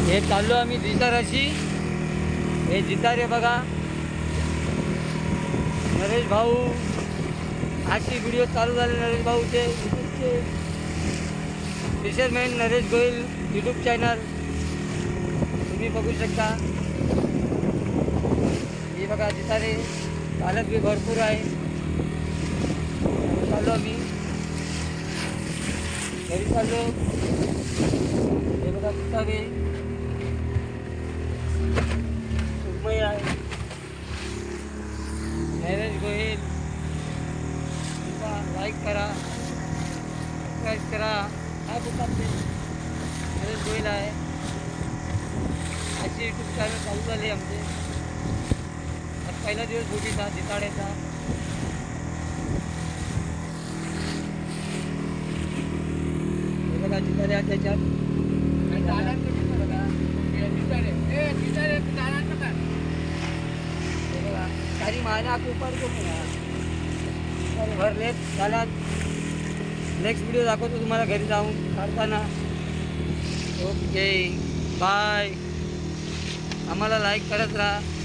हे चाललो आम्ही जिताराशी. हे जितारे बघा, नरेश भाऊ. आजची व्हिडिओ चालू झाले नरेश भाऊचे यूट्यूबचे. Fisherman Naresh Goyal YouTube channel तुम्ही बघू शकता. हे बघा जितारे, चालक बी भरपूर आहे. चाललो आम्ही घरी चाललो. हे बघा जितारे सुरमई आहे. नरेश गोयल, लाईक करा, सबस्क्राईब करा. काय बोलतात ते, नरेश गोयल आहे. अशी यूट्यूब चॅनल चालू झाली आमचे. आज पहिला दिवस बोटीचा जिताड्याचा. हे बघा जिताड्या त्याच्यात काही महिना ऊपर भरलेत झाला. नेक्स्ट व्हिडिओ दाखवतो तुम्हाला घरी जाऊन काढताना. Okay bye. आम्हाला लाईक करत राहा.